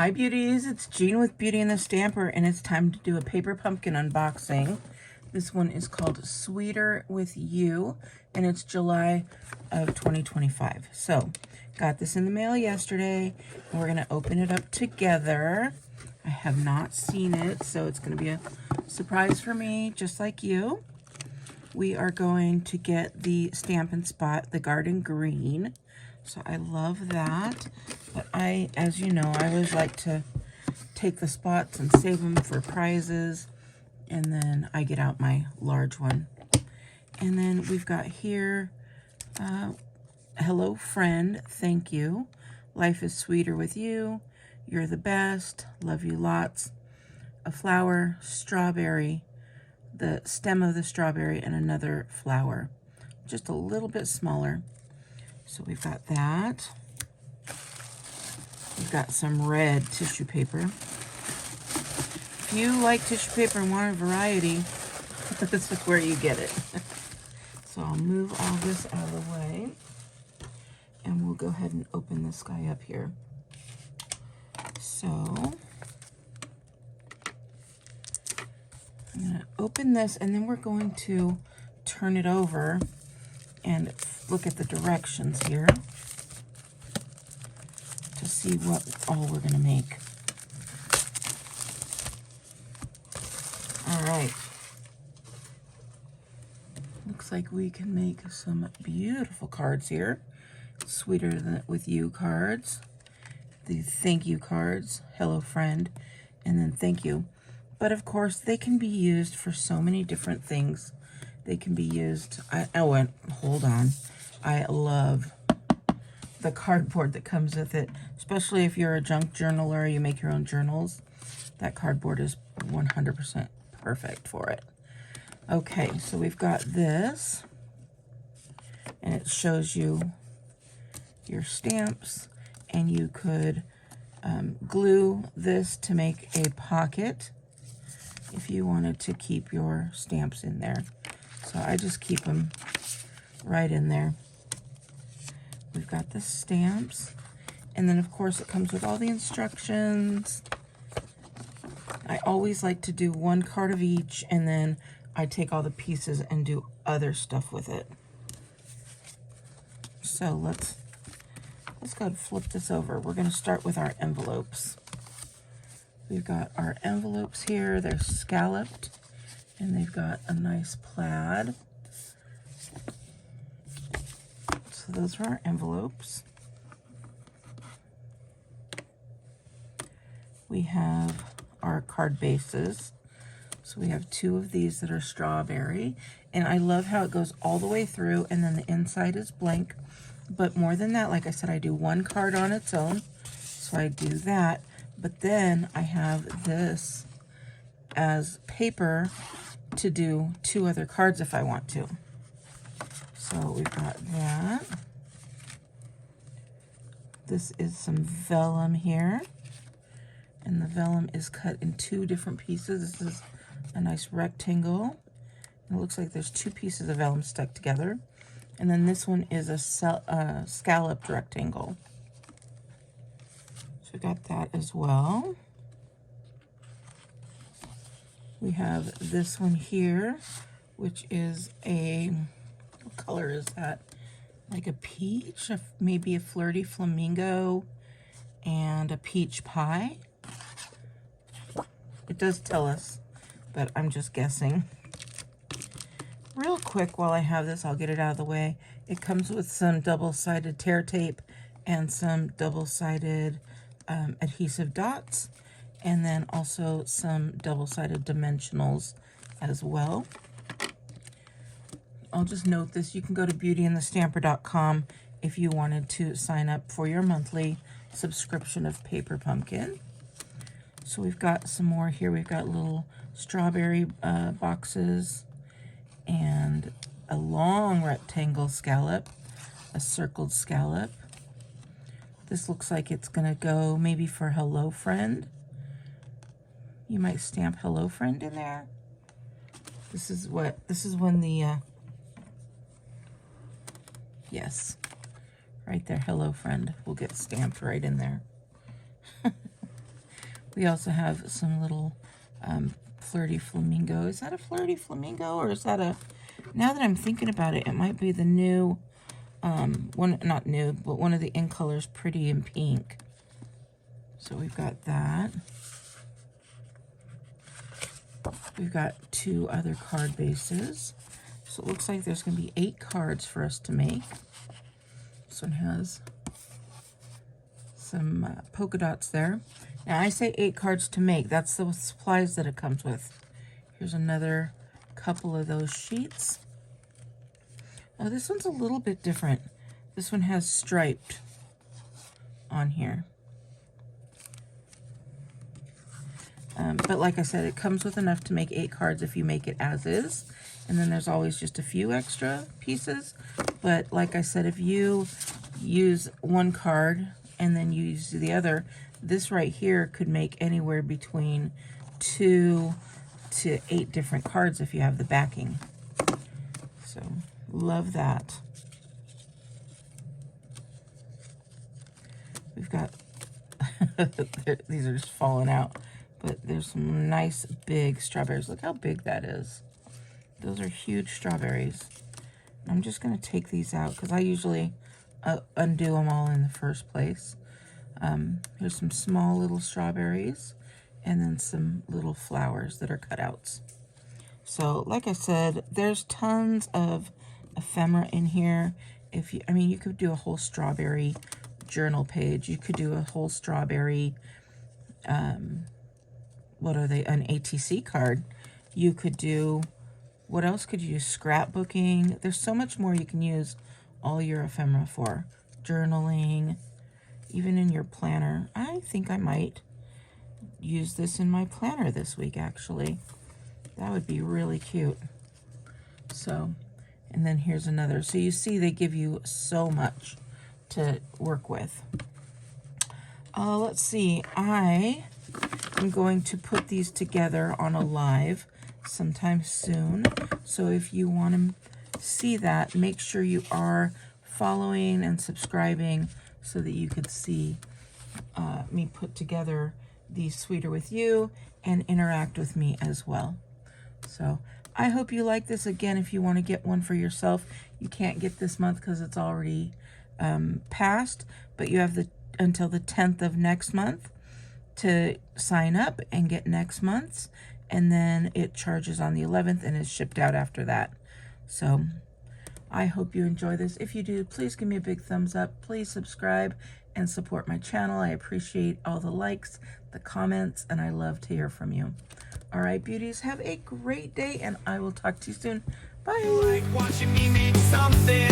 Hi beauties, it's Jean with Beauty and the Stamper, and it's time to do a paper pumpkin unboxing. This one is called Sweeter with You, and it's July of 2025. So, got this in the mail yesterday, and we're going to open it up together. I have not seen it, so it's going to be a surprise for me, just like you. We are going to get the Stampin' Spot, the Garden Green. So I love that. But as you know, I always like to take the spots and save them for prizes. And then I get out my large one. And then we've got here, hello friend, thank you. Life is sweeter with you. You're the best. Love you lots. A flower, strawberry, the stem of the strawberry, and another flower. Just a little bit smaller. So we've got that. We've got some red tissue paper. If you like tissue paper and want a variety, this is where you get it. So I'll move all this out of the way, and we'll go ahead and open this guy up here. So I'm going to open this, and then we're going to turn it over and look at the directions here to see what all we're going to make. All right. Looks like we can make some beautiful cards here. Sweeter than with you cards. The thank you cards. Hello friend. And then thank you. But of course, they can be used for so many different things. They can be used, hold on. I love the cardboard that comes with it, especially if you're a junk journaler or you make your own journals. That cardboard is 100% perfect for it. Okay, so we've got this, and it shows you your stamps, and you could glue this to make a pocket if you wanted to keep your stamps in there. So I just keep them right in there. We've got the stamps, and then of course it comes with all the instructions. I always like to do one card of each, and then I take all the pieces and do other stuff with it. So let's go ahead and flip this over. We're going to start with our envelopes. We've got our envelopes here. They're scalloped, and they've got a nice plaid. So those are our envelopes. We have our card bases. So we have two of these that are strawberry, and I love how it goes all the way through, and then the inside is blank. But more than that, like I said, I do one card on its own, so I do that. But then I have this as paper to do two other cards if I want to. So we've got that. This is some vellum here, and the vellum is cut in two different pieces. This is a nice rectangle. It looks like there's two pieces of vellum stuck together. And then this one is a scalloped rectangle. So we got that as well. We have this one here, which is what color is that? Like a peach, maybe a flirty flamingo, and a peach pie. It does tell us, but I'm just guessing. Real quick, while I have this, I'll get it out of the way. It comes with some double-sided tear tape and some double-sided adhesive dots, and then also some double-sided dimensionals as well. I'll just note this. You can go to beautyandthestamper.com if you wanted to sign up for your monthly subscription of Paper Pumpkin. So we've got some more here. We've got little strawberry boxes, and a long rectangle scallop, a circled scallop. This looks like it's gonna go maybe for hello friend. You might stamp hello friend in there. This is when the yes, right there, hello friend will get stamped right in there. We also have some little flirty flamingo. Is that a flirty flamingo, or is that a, now that I'm thinking about it, it might be the new one, not new, but one of the in colors, Pretty in Pink. So we've got that. We've got 2 other card bases. So it looks like there's going to be 8 cards for us to make. This one has some polka dots there. Now I say 8 cards to make. That's the supplies that it comes with. Here's another couple of those sheets. Oh, this one's a little bit different. This one has striped on here. But like I said, it comes with enough to make 8 cards if you make it as is. And then there's always just a few extra pieces. But like I said, if you use one card and then use the other, this right here could make anywhere between 2 to 8 different cards if you have the backing. So, love that. We've got, these are just falling out. But there's some nice big strawberries. Look how big that is. Those are huge strawberries. I'm just going to take these out because I usually undo them all in the first place. Here's some small little strawberries and then some little flowers that are cutouts. So like I said, there's tons of ephemera in here. If you, I mean, you could do a whole strawberry journal page. You could do a whole strawberry what are they, an ATC card. You could do, what else could you use? Scrapbooking. There's so much more you can use all your ephemera for. Journaling, even in your planner. I think I might use this in my planner this week, actually. That would be really cute. So, and then here's another. So you see they give you so much to work with. Let's see, I'm going to put these together on a live sometime soon. So if you want to see that, make sure you are following and subscribing so that you could see me put together these Sweeter With You and interact with me as well. So I hope you like this. Again, if you want to get one for yourself, you can't get this month because it's already passed, but you have until the 10th of next month to sign up and get next month's, and then it charges on the 11th and is shipped out after that. So I hope you enjoy this. If you do, please give me a big thumbs up. Please subscribe and support my channel. I appreciate all the likes, the comments, and I love to hear from you. All right, beauties, have a great day, and I will talk to you soon. Bye. Like watching me make something.